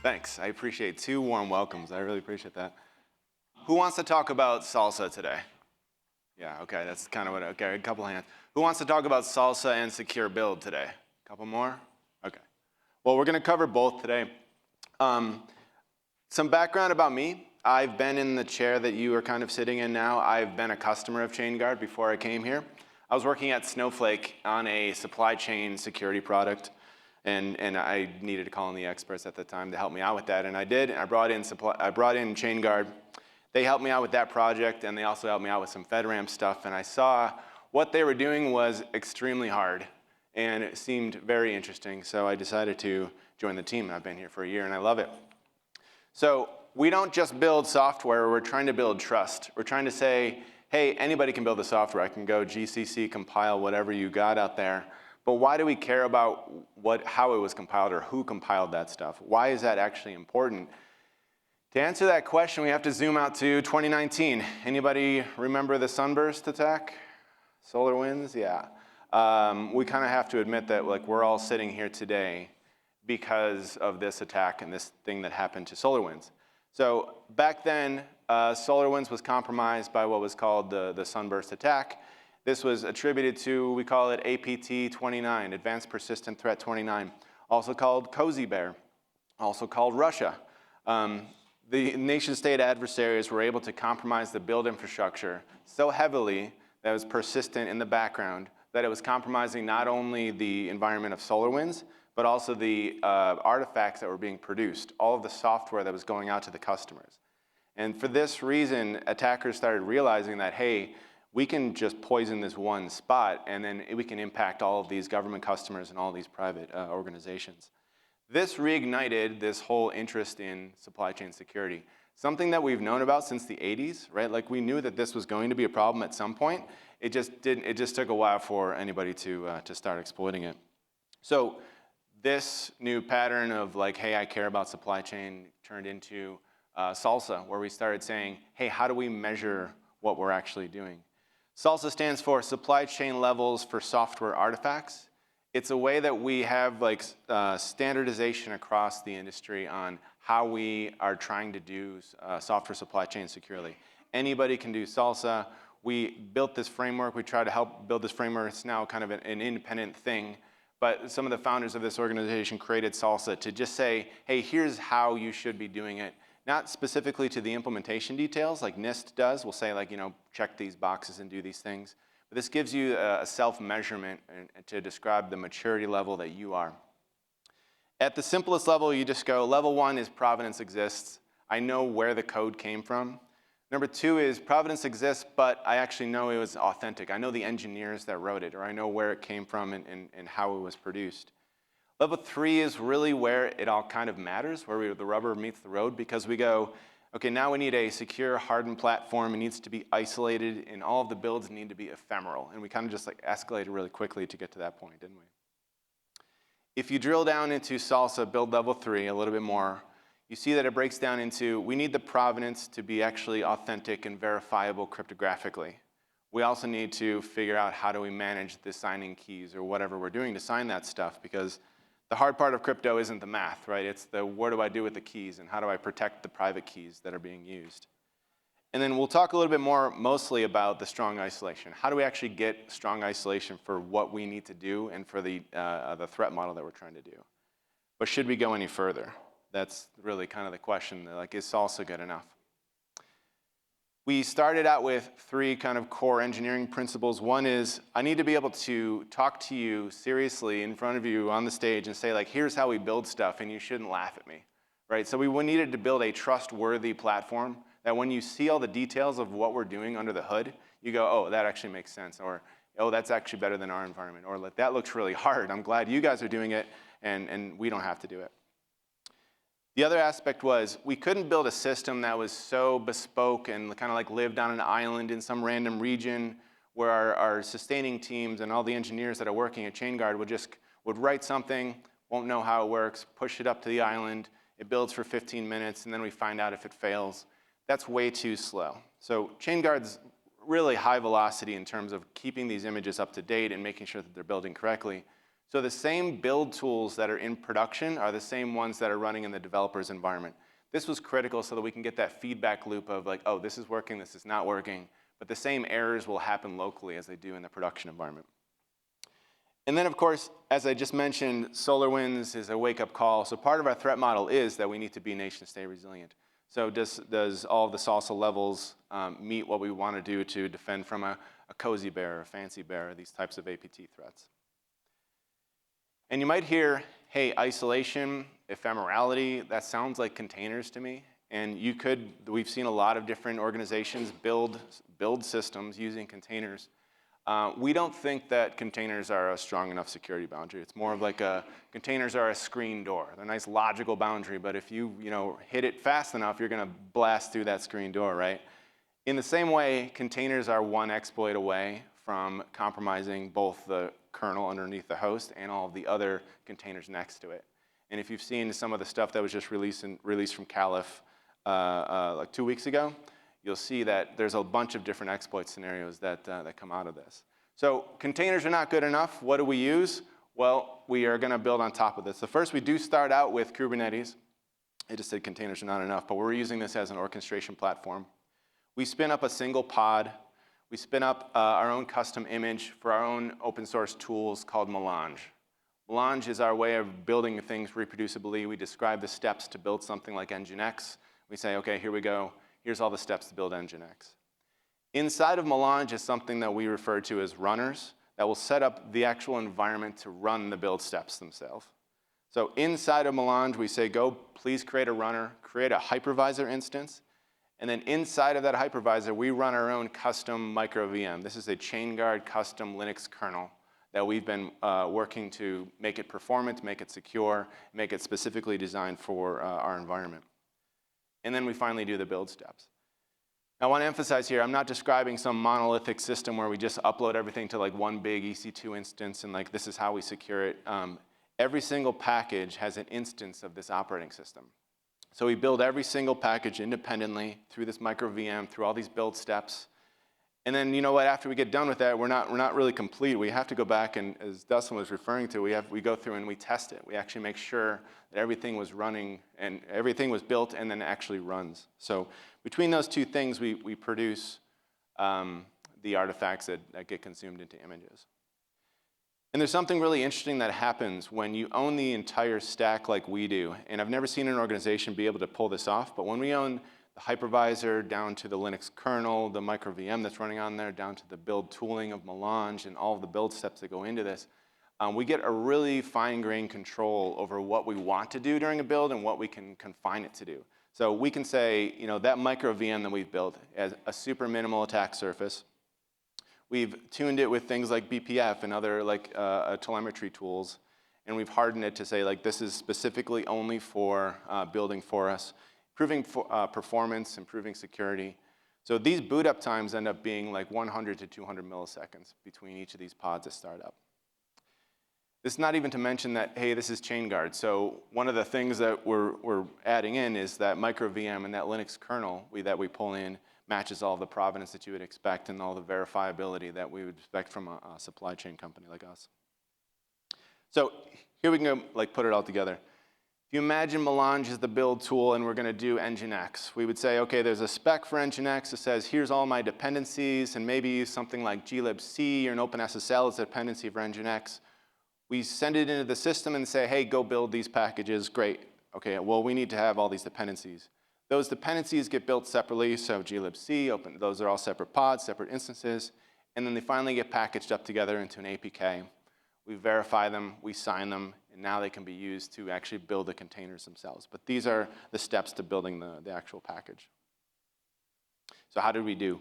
Thanks. I appreciate 2 warm welcomes. I really appreciate that. Who wants to talk about salsa today? Yeah, okay, that's kind of what, okay, a couple hands. Who wants to talk about salsa and secure build today? A couple more? Okay. Well, we're gonna cover both today. Some background about me. I've been in the chair that you are kind of sitting in now. I've been a customer of Chainguard before I came here. I was working at Snowflake on a supply chain security product, and I needed to call in the experts at the time to help me out with that, and I did. I brought in Chainguard. They helped me out with that project, and they also helped me out with some FedRAMP stuff, and I saw what they were doing was extremely hard, and it seemed very interesting, so I decided to join the team, and I've been here for a year, and I love it. So we don't just build software, we're trying to build trust. We're trying to say, hey, anybody can build the software. I can go GCC, compile whatever you got out there, but why do we care about how it was compiled or who compiled that stuff? Why is that actually important? To answer that question, we have to zoom out to 2019. Anybody remember the sunburst attack? Solar winds, yeah. We kind of have to admit that we're all sitting here today because of this attack and this thing that happened to SolarWinds. So back then, SolarWinds was compromised by what was called the sunburst attack. This was attributed to, we call it APT-29, Advanced Persistent Threat 29, also called Cozy Bear, also called Russia. The nation-state adversaries were able to compromise the build infrastructure so heavily that it was persistent in the background that it was compromising not only the environment of SolarWinds, but also the artifacts that were being produced, all of the software that was going out to the customers. And for this reason, attackers started realizing that, hey, we can just poison this one spot and then we can impact all of these government customers and all these private organizations. This reignited this whole interest in supply chain security, something that we've known about since the 80s, right? Like we knew that this was going to be a problem at some point. It just took a while for anybody to start exploiting it. So this new pattern of like, hey, I care about supply chain turned into SLSA, where we started saying, hey, how do we measure what we're actually doing? SLSA stands for Supply Chain Levels for Software Artifacts. It's a way that we have like standardization across the industry on how we are trying to do software supply chain securely. Anybody can do SLSA. We built this framework. We try to help build this framework. It's now kind of an independent thing. But some of the founders of this organization created SLSA to just say, hey, here's how you should be doing it. Not specifically to the implementation details like NIST does. We'll say like, check these boxes and do these things. But this gives you a self-measurement to describe the maturity level that you are. At the simplest level, you just go, level 1 is provenance exists. I know where the code came from. Number 2 is provenance exists, but I actually know it was authentic. I know the engineers that wrote it, or I know where it came from and how it was produced. Level 3 is really where it all kind of matters, where the rubber meets the road, because we go, okay, now we need a secure, hardened platform. It needs to be isolated, and all of the builds need to be ephemeral. And we kind of just like escalated really quickly to get to that point, didn't we? If you drill down into SLSA Build Level 3 a little bit more, you see that it breaks down into, we need the provenance to be actually authentic and verifiable cryptographically. We also need to figure out how do we manage the signing keys or whatever we're doing to sign that stuff, because the hard part of crypto isn't the math, right? It's the what do I do with the keys and how do I protect the private keys that are being used. And then we'll talk a little bit more mostly about the strong isolation. How do we actually get strong isolation for what we need to do and for the threat model that we're trying to do? But should we go any further? That's really kind of the question, like is SLSA good enough? We started out with 3 kind of core engineering principles. One is, I need to be able to talk to you seriously in front of you on the stage and say like, here's how we build stuff and you shouldn't laugh at me, right? So we needed to build a trustworthy platform that when you see all the details of what we're doing under the hood, you go, oh, that actually makes sense, or oh, that's actually better than our environment, or like, that looks really hard. I'm glad you guys are doing it and we don't have to do it. The other aspect was we couldn't build a system that was so bespoke and kind of like lived on an island in some random region where our sustaining teams and all the engineers that are working at Chainguard would write something, won't know how it works, push it up to the island, it builds for 15 minutes, and then we find out if it fails. That's way too slow. So Chainguard's really high velocity in terms of keeping these images up to date and making sure that they're building correctly. So the same build tools that are in production are the same ones that are running in the developer's environment. This was critical so that we can get that feedback loop of like, oh, this is working, this is not working, but the same errors will happen locally as they do in the production environment. And then, of course, as I just mentioned, SolarWinds is a wake-up call. So part of our threat model is that we need to be nation-state resilient. So does all of the SLSA levels meet what we want to do to defend from a cozy bear, a fancy bear, these types of APT threats? And you might hear, hey, isolation, ephemerality, that sounds like containers to me. And we've seen a lot of different organizations build systems using containers. We don't think that containers are a strong enough security boundary. It's more of like containers are a screen door. They're a nice logical boundary, but if you hit it fast enough, you're gonna blast through that screen door, right? In the same way, containers are one exploit away from compromising both the kernel underneath the host and all of the other containers next to it. And if you've seen some of the stuff that was just released from Caliph like 2 weeks ago, you'll see that there's a bunch of different exploit scenarios that come out of this. So containers are not good enough. What do we use? Well, we are going to build on top of this. So first, we do start out with Kubernetes. I just said containers are not enough, but we're using this as an orchestration platform. We spin up a single pod. We spin up our own custom image for our own open source tools called Melange. Melange is our way of building things reproducibly. We describe the steps to build something like Nginx. We say, okay, here we go. Here's all the steps to build Nginx. Inside of Melange is something that we refer to as runners that will set up the actual environment to run the build steps themselves. So inside of Melange, we say, go, please create a runner, create a hypervisor instance, and then inside of that hypervisor, we run our own custom micro VM. This is a Chainguard custom Linux kernel that we've been working to make it performant, make it secure, make it specifically designed for our environment. And then we finally do the build steps. Now, I want to emphasize here, I'm not describing some monolithic system where we just upload everything to like one big EC2 instance and like this is how we secure it. Every single package has an instance of this operating system. So we build every single package independently through this micro VM, through all these build steps. And then, you know what, after we get done with that, we're not really complete. We have to go back and, as Dustin was referring to, we go through and we test it. We actually make sure that everything was running and everything was built and then actually runs. So between those two things, we produce the artifacts that get consumed into images. And there's something really interesting that happens when you own the entire stack like we do. And I've never seen an organization be able to pull this off, but when we own the hypervisor down to the Linux kernel, the micro VM that's running on there, down to the build tooling of Melange and all of the build steps that go into this, we get a really fine-grained control over what we want to do during a build and what we can confine it to do. So we can say, that micro VM that we've built as a super minimal attack surface. We've tuned it with things like BPF and other like telemetry tools, and we've hardened it to say like this is specifically only for building for us, improving performance, improving security. So these boot up times end up being like 100 to 200 milliseconds between each of these pods that start up. This is not even to mention that, hey, this is Chainguard. So one of the things that we're adding in is that micro VM and that Linux kernel that we pull in matches all the provenance that you would expect and all the verifiability that we would expect from a supply chain company like us. So here we can go, like put it all together. If you imagine Melange is the build tool and we're going to do Nginx, we would say, okay, there's a spec for Nginx that says, here's all my dependencies, and maybe use something like glibc or an OpenSSL as a dependency for Nginx. We send it into the system and say, hey, go build these packages. Great. Okay, well, we need to have all these dependencies. Those dependencies get built separately, so glibc, those are all separate pods, separate instances, and then they finally get packaged up together into an APK. We verify them, we sign them, and now they can be used to actually build the containers themselves. But these are the steps to building the actual package. So how did we do?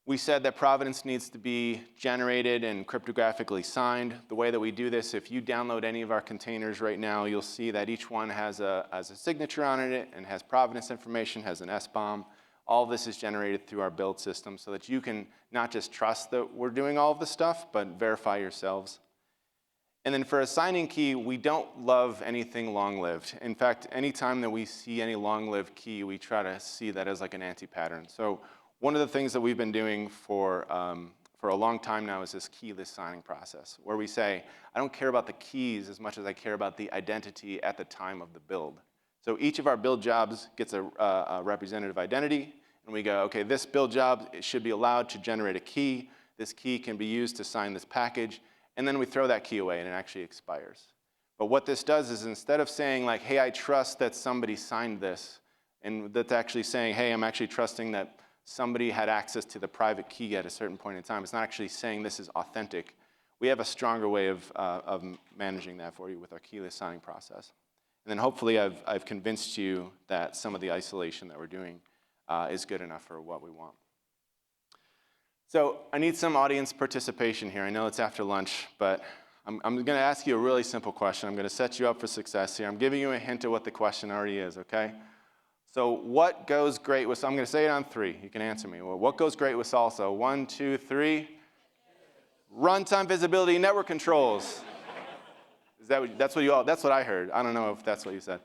We said that provenance needs to be generated and cryptographically signed. The way that we do this, if you download any of our containers right now, you'll see that each one has a signature on it and has provenance information, has an SBOM. All of this is generated through our build system so that you can not just trust that we're doing all of this stuff, but verify yourselves. And then for a signing key, we don't love anything long-lived. In fact, anytime that we see any long-lived key, we try to see that as like an anti-pattern. So one of the things that we've been doing for for a long time now is this keyless signing process, where we say, I don't care about the keys as much as I care about the identity at the time of the build. So each of our build jobs gets a representative identity, and we go, okay, this build job, it should be allowed to generate a key. This key can be used to sign this package, and then we throw that key away and it actually expires. But what this does is instead of saying like, hey, I trust that somebody signed this, and that's actually saying, hey, I'm actually trusting that somebody had access to the private key at a certain point in time. It's not actually saying this is authentic. We have a stronger way of managing that for you with our keyless signing process. And then hopefully I've convinced you that some of the isolation that we're doing is good enough for what we want. So I need some audience participation here. I know it's after lunch, but I'm going to ask you a really simple question. I'm going to set you up for success here. I'm giving you a hint of what the question already is, okay? So what goes great with, I'm going to say it on 3. You can answer me. Well, what goes great with SLSA? 1, 2, 3. Runtime visibility network controls. That's what I heard. I don't know if that's what you said.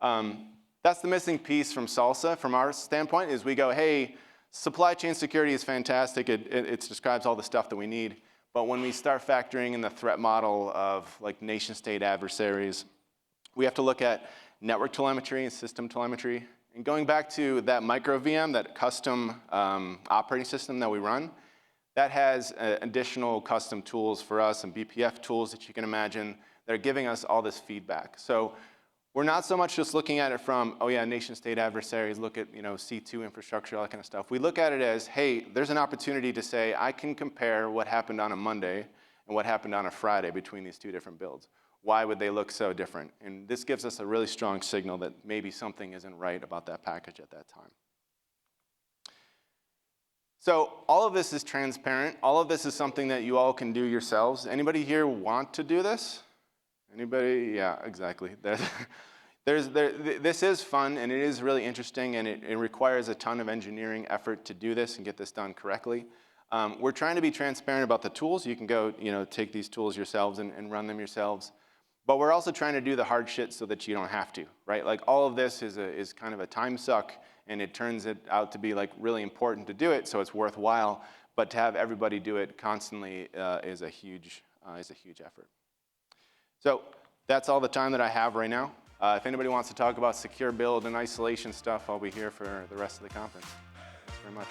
That's the missing piece from SLSA, from our standpoint, is we go, hey, supply chain security is fantastic. It describes all the stuff that we need. But when we start factoring in the threat model of like nation state adversaries, we have to look at network telemetry and system telemetry. And going back to that micro VM, that custom operating system that we run, that has additional custom tools for us and BPF tools that you can imagine that are giving us all this feedback. So we're not so much just looking at it from, oh yeah, nation state adversaries, look at C2 infrastructure, all that kind of stuff. We look at it as, hey, there's an opportunity to say, I can compare what happened on a Monday and what happened on a Friday between these 2 different builds. Why would they look so different? And this gives us a really strong signal that maybe something isn't right about that package at that time. So all of this is transparent. All of this is something that you all can do yourselves. Anybody here want to do this? Anybody? Yeah, exactly. This is fun, and it is really interesting, and it requires a ton of engineering effort to do this and get this done correctly. We're trying to be transparent about the tools. You can go take these tools yourselves and run them yourselves. But we're also trying to do the hard shit so that you don't have to, right? Like all of this is kind of a time suck, and it turns it out to be like really important to do it, so it's worthwhile. But to have everybody do it constantly is a huge effort. So that's all the time that I have right now. If anybody wants to talk about secure build and isolation stuff, I'll be here for the rest of the conference. Thanks very much.